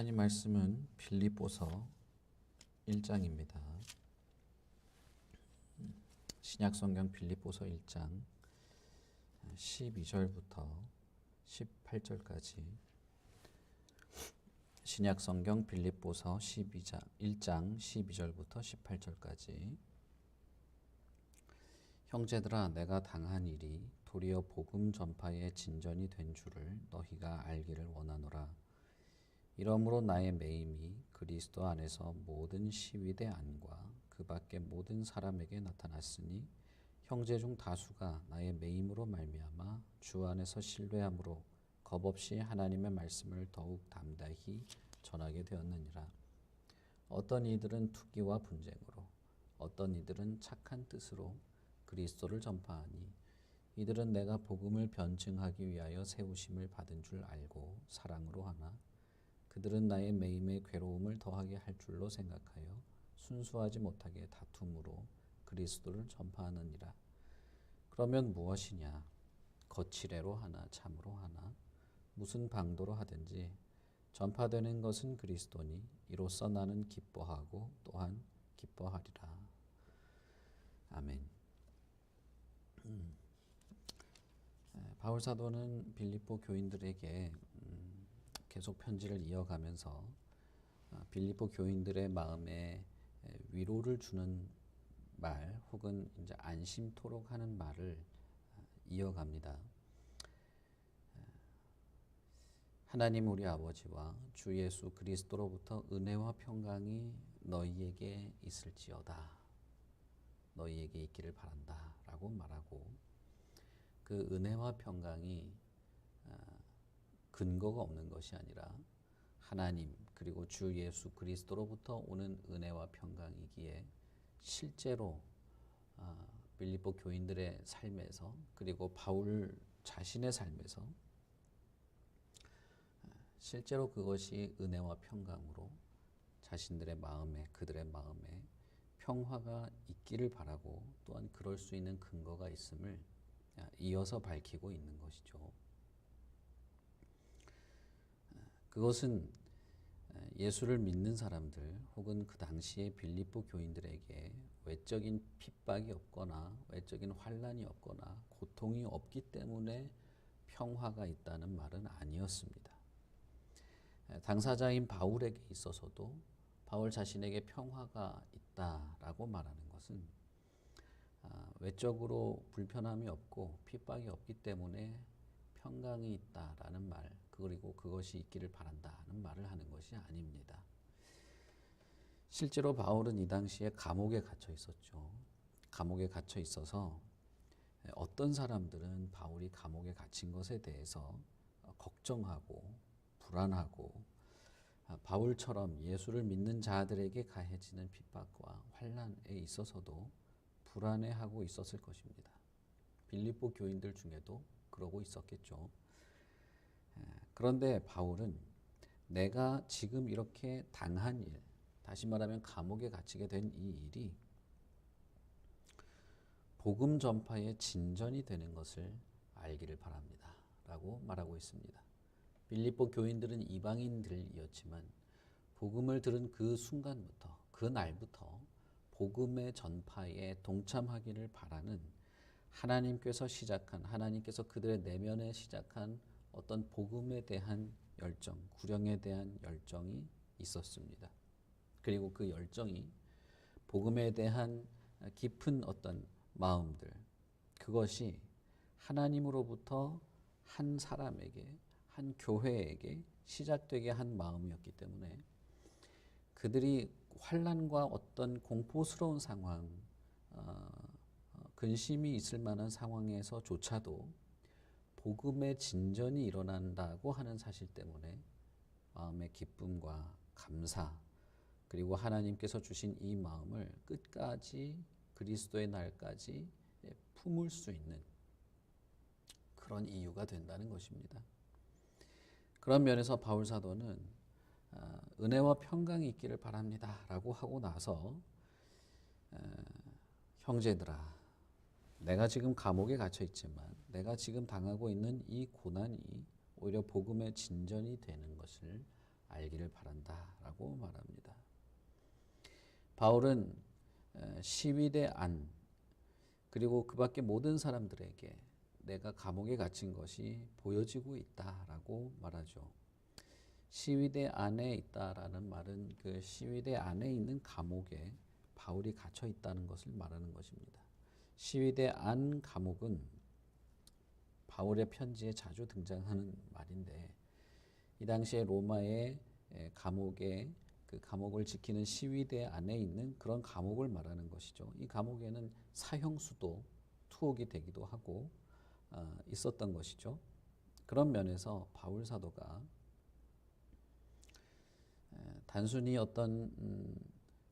하나님 말씀은 빌립보서 1장입니다. 신약성경 빌립보서 1장 12절부터 18절까지, 신약성경 빌립보서 1장 12절부터 18절까지. 형제들아, 내가 당한 일이 도리어 복음 전파의 진전이 된 줄을 너희가 알기를 원하노라. 이러므로 나의 매임이 그리스도 안에서 모든 시위대 안과 그 밖의 모든 사람에게 나타났으니, 형제 중 다수가 나의 매임으로 말미암아 주 안에서 신뢰함으로 겁없이 하나님의 말씀을 더욱 담대히 전하게 되었느니라. 어떤 이들은 투기와 분쟁으로, 어떤 이들은 착한 뜻으로 그리스도를 전파하니, 이들은 내가 복음을 변증하기 위하여 세우심을 받은 줄 알고 사랑으로 하나, 그들은 나의 매임에 괴로움을 더하게 할 줄로 생각하여 순수하지 못하게 다툼으로 그리스도를 전파하느니라. 그러면 무엇이냐? 거칠애로 하나 참으로 하나 무슨 방도로 하든지 전파되는 것은 그리스도니, 이로써 나는 기뻐하고 또한 기뻐하리라. 아멘. 바울 사도는 빌립보 교인들에게 계속 편지를 이어가면서 빌립보 교인들의 마음에 위로를 주는 말, 혹은 이제 안심토록 하는 말을 이어갑니다. 하나님 우리 아버지와 주 예수 그리스도로부터 은혜와 평강이 너희에게 있을지어다. 너희에게 있기를 바란다 라고 말하고, 그 은혜와 평강이 근거가 없는 것이 아니라 하나님 그리고 주 예수 그리스도로부터 오는 은혜와 평강이기에, 실제로 빌립보 교인들의 삶에서, 그리고 바울 자신의 삶에서 실제로 그것이 은혜와 평강으로 자신들의 마음에, 그들의 마음에 평화가 있기를 바라고, 또한 그럴 수 있는 근거가 있음을 이어서 밝히고 있는 것이죠. 그것은 예수를 믿는 사람들, 혹은 그 당시의 빌립보 교인들에게 외적인 핍박이 없거나 외적인 환난이 없거나 고통이 없기 때문에 평화가 있다는 말은 아니었습니다. 당사자인 바울에게 있어서도 바울 자신에게 평화가 있다라고 말하는 것은 외적으로 불편함이 없고 핍박이 없기 때문에 평강이 있다라는 말, 그리고 그것이 있기를 바란다는 말을 하는 것이 아닙니다. 실제로 바울은 이 당시에 감옥에 갇혀 있었죠. 감옥에 갇혀 있어서 어떤 사람들은 바울이 감옥에 갇힌 것에 대해서 걱정하고 불안하고, 바울처럼 예수를 믿는 자들에게 가해지는 핍박과 환난에 있어서도 불안해하고 있었을 것입니다. 빌립보 교인들 중에도 그러고 있었겠죠. 그런데 바울은 내가 지금 이렇게 당한 일, 다시 말하면 감옥에 갇히게 된 이 일이 복음 전파의 진전이 되는 것을 알기를 바랍니다 라고 말하고 있습니다. 빌립보 교인들은 이방인들이었지만 복음을 들은 그 순간부터, 그 날부터 복음의 전파에 동참하기를 바라는 하나님께서 시작한, 하나님께서 그들의 내면에 시작한 어떤 복음에 대한 열정, 구령에 대한 열정이 있었습니다. 그리고 그 열정이 복음에 대한 깊은 어떤 마음들, 그것이 하나님으로부터 한 사람에게, 한 교회에게 시작되게 한 마음이었기 때문에, 그들이 환난과 어떤 공포스러운 상황, 근심이 있을 만한 상황에서조차도 복음의 진전이 일어난다고 하는 사실 때문에 마음의 기쁨과 감사, 그리고 하나님께서 주신 이 마음을 끝까지, 그리스도의 날까지 품을 수 있는 그런 이유가 된다는 것입니다. 그런 면에서 바울 사도는 은혜와 평강이 있기를 바랍니다 라고 하고 나서, 형제들아, 내가 지금 감옥에 갇혀 있지만 내가 지금 당하고 있는 이 고난이 오히려 복음의 진전이 되는 것을 알기를 바란다라고 말합니다. 바울은 시위대 안 그리고 그 밖에 모든 사람들에게 내가 감옥에 갇힌 것이 보여지고 있다라고 말하죠. 시위대 안에 있다라는 말은 그 시위대 안에 있는 감옥에 바울이 갇혀 있다는 것을 말하는 것입니다. 시위대 안 감옥은 바울의 편지에 자주 등장하는 말인데 이 당시에 로마의 감옥에 그 감옥을 지키는 시위대 안에 있는 그런 감옥을 말하는 것이죠. 이 감옥에는 사형수도 투옥이 되기도 하고 있었던 것이죠. 그런 면에서 바울 사도가 단순히 어떤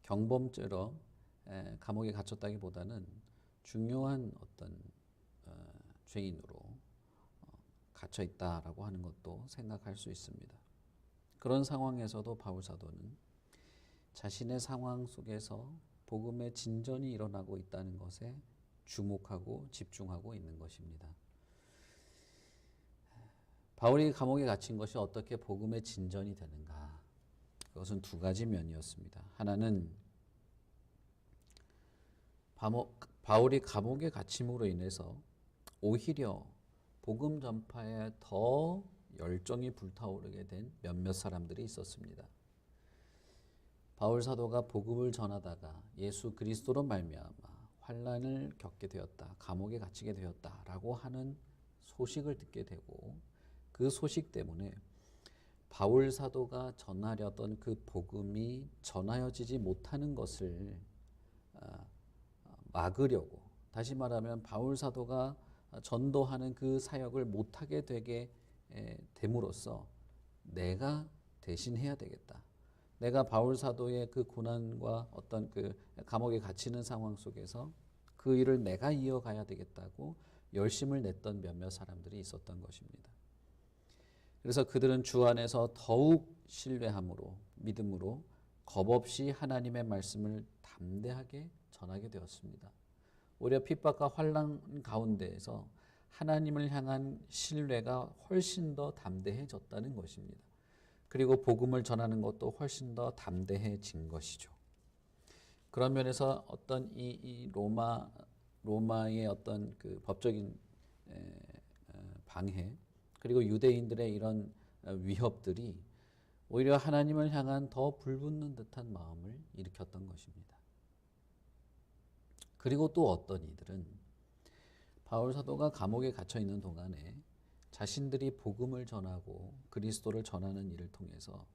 경범죄로 감옥에 갇혔다기보다는 중요한 어떤 죄인으로 갇혀 있다라고 하는 것도 생각할 수 있습니다. 그런 상황에서도 바울 사도는 자신의 상황 속에서 복음의 진전이 일어나고 있다는 것에 주목하고 집중하고 있는 것입니다. 바울이 감옥에 갇힌 것이 어떻게 복음의 진전이 되는가? 그것은 두 가지 면이었습니다. 하나는 바울이 감옥에 갇힘으로 인해서 오히려 복음 전파에 더 열정이 불타오르게 된 몇몇 사람들이 있었습니다. 바울 사도가 복음을 전하다가 예수 그리스도로 말미암아 환난을 겪게 되었다, 감옥에 갇히게 되었다라고 하는 소식을 듣게 되고 그 소식 때문에 바울 사도가 전하려던 그 복음이 전하여지지 못하는 것을 막으려고, 다시 말하면 바울 사도가 전도하는 그 사역을 못하게 되게 됨으로써 내가 대신해야 되겠다. 내가 바울 사도의 그 고난과 어떤 그 감옥에 갇히는 상황 속에서 그 일을 내가 이어가야 되겠다고 열심을 냈던 몇몇 사람들이 있었던 것입니다. 그래서 그들은 주 안에서 더욱 신뢰함으로 믿음으로 겁없이 하나님의 말씀을 담대하게 전하게 되었습니다. 오히려 핍박과 환난 가운데에서 하나님을 향한 신뢰가 훨씬 더 담대해졌다는 것입니다. 그리고 복음을 전하는 것도 훨씬 더 담대해진 것이죠. 그런 면에서 어떤 이 로마의 어떤 그 법적인 방해 그리고 유대인들의 이런 위협들이 오히려 하나님을 향한 더 불붙는 듯한 마음을 일으켰던 것입니다. 그리고 또 어떤 이들은 바울 사도가 감옥에 갇혀 있는 동안에 자신들이 복음을 전하고 그리스도를 전하는 일을 통해서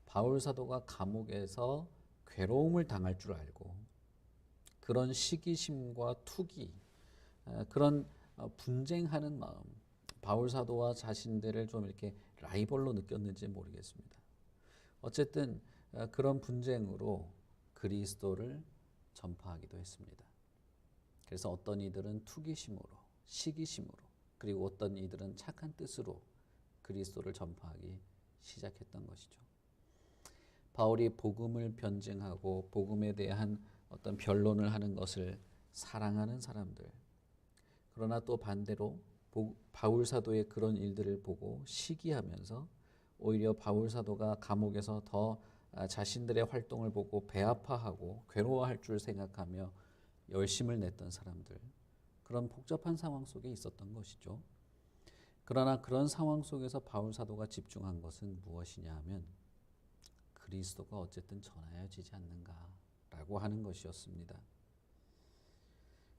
바울 사도가 감옥에서 괴로움을 당할 줄 알고 그런 시기심과 투기, 그런 분쟁하는 마음, 바울 사도와 자신들을 좀 이렇게 라이벌로 느꼈는지 모르겠습니다. 어쨌든 그런 분쟁으로 그리스도를 전파하기도 했습니다. 그래서 어떤 이들은 투기심으로, 시기심으로, 그리고 어떤 이들은 착한 뜻으로 그리스도를 전파하기 시작했던 것이죠. 바울이 복음을 변증하고 복음에 대한 어떤 변론을 하는 것을 사랑하는 사람들, 그러나 또 반대로 바울 사도의 그런 일들을 보고 시기하면서 오히려 바울 사도가 감옥에서 더 자신들의 활동을 보고 배아파하고 괴로워할 줄 생각하며 열심을 냈던 사람들, 그런 복잡한 상황 속에 있었던 것이죠. 그러나 그런 상황 속에서 바울 사도가 집중한 것은 무엇이냐 하면 그리스도가 어쨌든 전하여지지 않는가라고 하는 것이었습니다.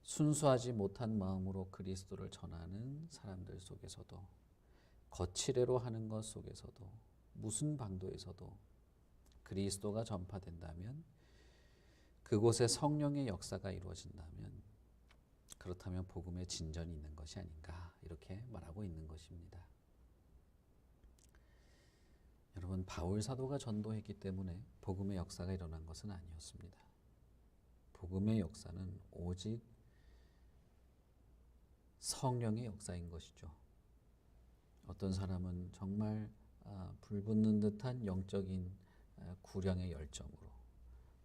순수하지 못한 마음으로 그리스도를 전하는 사람들 속에서도, 거칠애로 하는 것 속에서도, 무슨 방도에서도 그리스도가 전파된다면, 그곳에 성령의 역사가 이루어진다면, 그렇다면 복음의 진전이 있는 것이 아닌가, 이렇게 말하고 있는 것입니다. 여러분, 바울 사도가 전도했기 때문에 복음의 역사가 일어난 것은 아니었습니다. 복음의 역사는 오직 성령의 역사인 것이죠. 어떤 사람은 정말 불붙는 듯한 영적인 구령의 열정으로,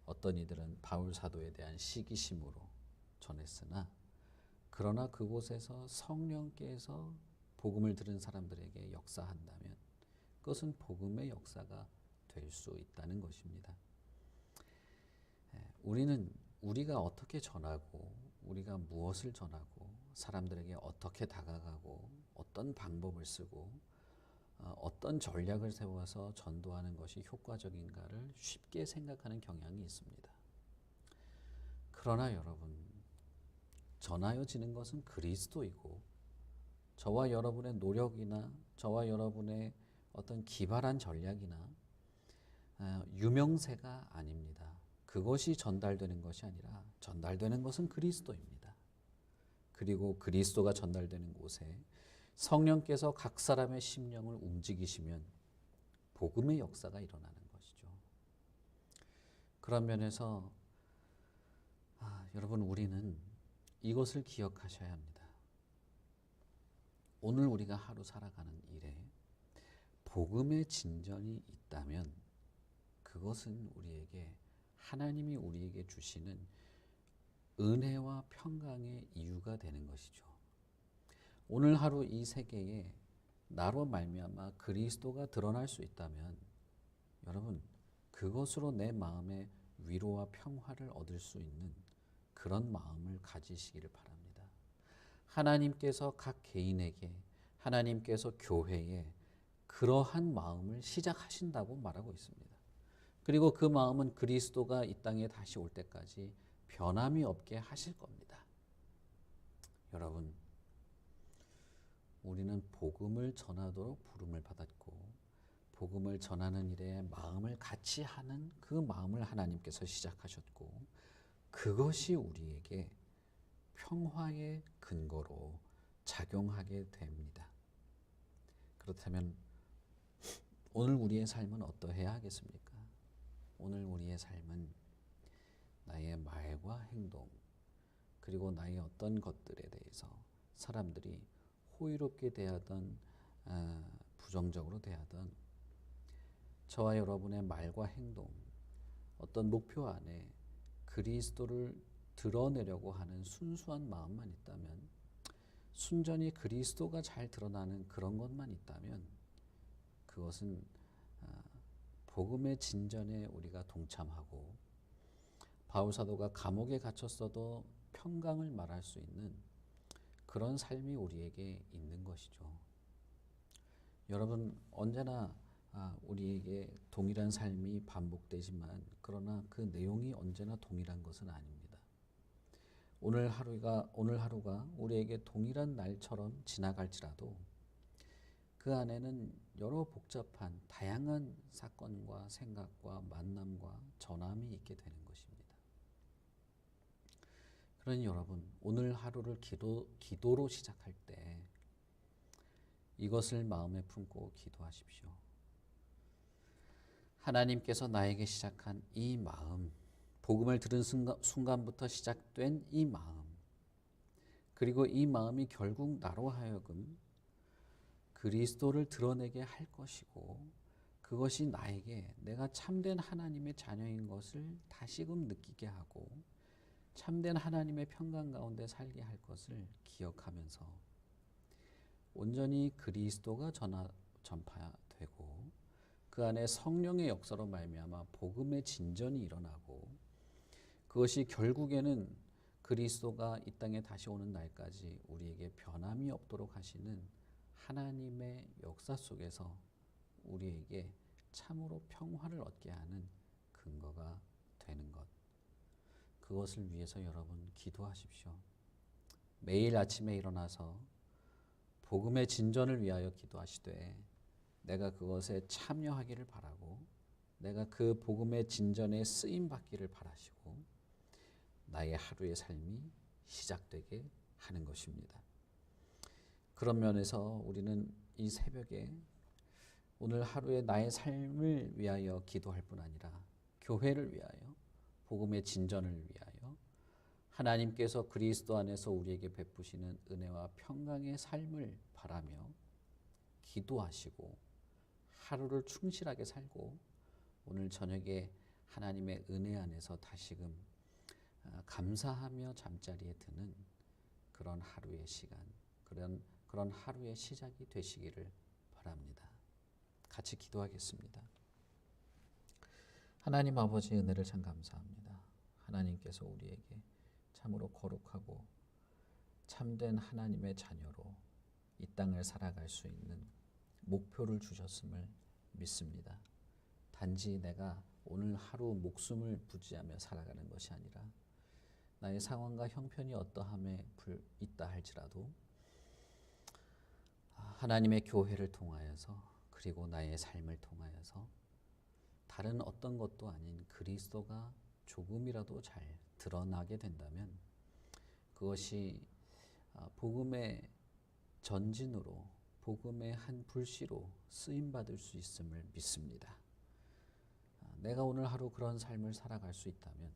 어떤 이들은 바울 사도에 대한 시기심으로 전했으나, 그러나 그곳에서 성령께서 복음을 들은 사람들에게 역사한다면 그것은 복음의 역사가 될 수 있다는 것입니다. 우리는 우리가 어떻게 전하고 우리가 무엇을 전하고 사람들에게 어떻게 다가가고 어떤 방법을 쓰고 어떤 전략을 세워서 전도하는 것이 효과적인가를 쉽게 생각하는 경향이 있습니다. 그러나 여러분, 전하여지는 것은 그리스도이고 저와 여러분의 노력이나 저와 여러분의 어떤 기발한 전략이나 유명세가 아닙니다. 그것이 전달되는 것이 아니라 전달되는 것은 그리스도입니다. 그리고 그리스도가 전달되는 곳에 성령께서 각 사람의 심령을 움직이시면 복음의 역사가 일어나는 것이죠. 그런 면에서 여러분, 우리는 이것을 기억하셔야 합니다. 오늘 우리가 하루 살아가는 일에 복음의 진전이 있다면 그것은 우리에게 하나님이 우리에게 주시는 은혜와 평강의 이유가 되는 것이죠. 오늘 하루 이 세계에 나로 말미암아 그리스도가 드러날 수 있다면 여러분, 그것으로 내 마음에 위로와 평화를 얻을 수 있는 그런 마음을 가지시기를 바랍니다. 하나님께서 각 개인에게, 하나님께서 교회에 그러한 마음을 시작하신다고 말하고 있습니다. 그리고 그 마음은 그리스도가 이 땅에 다시 올 때까지 변함이 없게 하실 겁니다. 여러분, 우리는 복음을 전하도록 부름을 받았고 복음을 전하는 일에 마음을 같이 하는 그 마음을 하나님께서 시작하셨고 그것이 우리에게 평화의 근거로 작용하게 됩니다. 그렇다면 오늘 우리의 삶은 어떠해야 하겠습니까? 오늘 우리의 삶은 나의 말과 행동 그리고 나의 어떤 것들에 대해서 사람들이 호의롭게 대하던 부정적으로 대하던 저와 여러분의 말과 행동 어떤 목표 안에 그리스도를 드러내려고 하는 순수한 마음만 있다면 순전히 그리스도가 잘 드러나는 그런 것만 있다면 그것은 복음의 진전에 우리가 동참하고 바울사도가 감옥에 갇혔어도 평강을 말할 수 있는 그런 삶이 우리에게 있는 것이죠. 여러분, 언제나 우리에게 동일한 삶이 반복되지만 그러나 그 내용이 언제나 동일한 것은 아닙니다. 오늘 하루가 우리에게 동일한 날처럼 지나갈지라도 그 안에는 여러 복잡한 다양한 사건과 생각과 만남과 전함이 있게 되는 것입니다. 그러니 여러분, 오늘 하루를 기도로 시작할 때 이것을 마음에 품고 기도하십시오. 하나님께서 나에게 시작한 이 마음, 복음을 들은 순간부터 시작된 이 마음, 그리고 이 마음이 결국 나로 하여금 그리스도를 드러내게 할 것이고 그것이 나에게 내가 참된 하나님의 자녀인 것을 다시금 느끼게 하고 참된 하나님의 평강 가운데 살게 할 것을 기억하면서 온전히 그리스도가 전파되고 그 안에 성령의 역사로 말미암아 복음의 진전이 일어나고 그것이 결국에는 그리스도가 이 땅에 다시 오는 날까지 우리에게 변함이 없도록 하시는 하나님의 역사 속에서 우리에게 참으로 평화를 얻게 하는 근거가 되는 것. 그것을 위해서 여러분 기도하십시오. 매일 아침에 일어나서 복음의 진전을 위하여 기도하시되 내가 그것에 참여하기를 바라고 내가 그 복음의 진전에 쓰임 받기를 바라시고 나의 하루의 삶이 시작되게 하는 것입니다. 그런 면에서 우리는 이 새벽에 오늘 하루의 나의 삶을 위하여 기도할 뿐 아니라 교회를 위하여 복음의 진전을 위하여 하나님께서 그리스도 안에서 우리에게 베푸시는 은혜와 평강의 삶을 바라며 기도하시고 하루를 충실하게 살고 오늘 저녁에 하나님의 은혜 안에서 다시금 감사하며 잠자리에 드는 그런 하루의 시간, 그런 하루의 시작이 되시기를 바랍니다. 같이 기도하겠습니다. 하나님 아버지 은혜를 참 감사합니다. 하나님께서 우리에게 참으로 거룩하고 참된 하나님의 자녀로 이 땅을 살아갈 수 있는 목표를 주셨음을 믿습니다. 단지 내가 오늘 하루 목숨을 부지하며 살아가는 것이 아니라 나의 상황과 형편이 어떠함에 있다 할지라도 하나님의 교회를 통하여서 그리고 나의 삶을 통하여서 다른 어떤 것도 아닌 그리스도가 조금이라도 잘 드러나게 된다면 그것이 복음의 전진으로 복음의 한 불씨로 쓰임받을 수 있음을 믿습니다. 내가 오늘 하루 그런 삶을 살아갈 수 있다면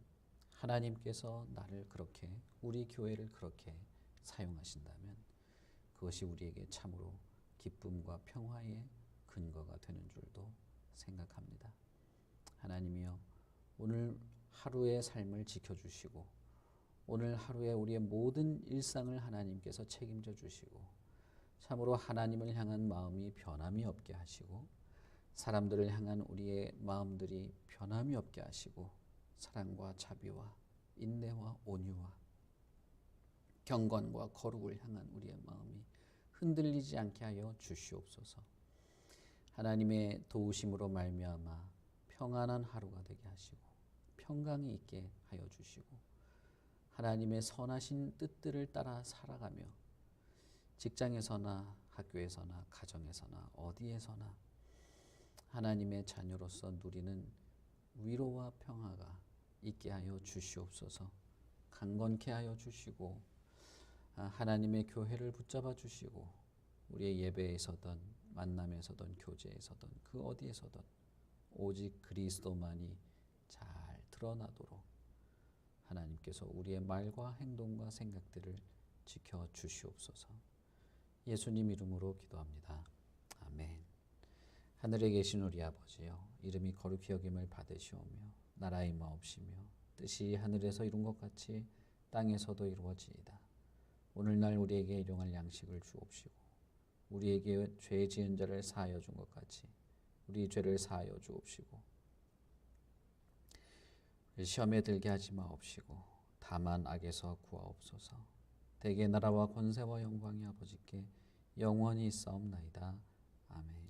하나님께서 나를 그렇게 우리 교회를 그렇게 사용하신다면 그것이 우리에게 참으로 기쁨과 평화의 근거가 되는 줄도 생각합니다. 하나님이여 오늘 하루의 삶을 지켜주시고 오늘 하루에 우리의 모든 일상을 하나님께서 책임져 주시고 참으로 하나님을 향한 마음이 변함이 없게 하시고 사람들을 향한 우리의 마음들이 변함이 없게 하시고 사랑과 자비와 인내와 온유와 경건과 거룩을 향한 우리의 마음이 흔들리지 않게 하여 주시옵소서. 하나님의 도우심으로 말미암아 평안한 하루가 되게 하시고 평강이 있게 하여 주시고 하나님의 선하신 뜻들을 따라 살아가며 직장에서나 학교에서나 가정에서나 어디에서나 하나님의 자녀로서 누리는 위로와 평화가 있게 하여 주시옵소서. 강건케 하여 주시고 하나님의 교회를 붙잡아 주시고 우리의 예배에서든 만남에서든 교제에서든 그 어디에서든 오직 그리스도만이 잘 드러나도록 하나님께서 우리의 말과 행동과 생각들을 지켜 주시옵소서. 예수님 이름으로 기도합니다. 아멘. 하늘에 계신 우리 아버지여, 이름이 거룩히 여김을 받으시오며 나라의 마옵시며 뜻이 하늘에서 이룬 것 같이 땅에서도 이루어지이다. 오늘날 우리에게 일용할 양식을 주옵시고 우리에게 죄 지은 자를 사하여 준 것 같이 우리 죄를 사하여 주옵시고 시험에 들게 하지 마옵시고 다만 악에서 구하옵소서. 대개 나라와 권세와 영광이 아버지께 영원히 있사옵나이다. 아멘.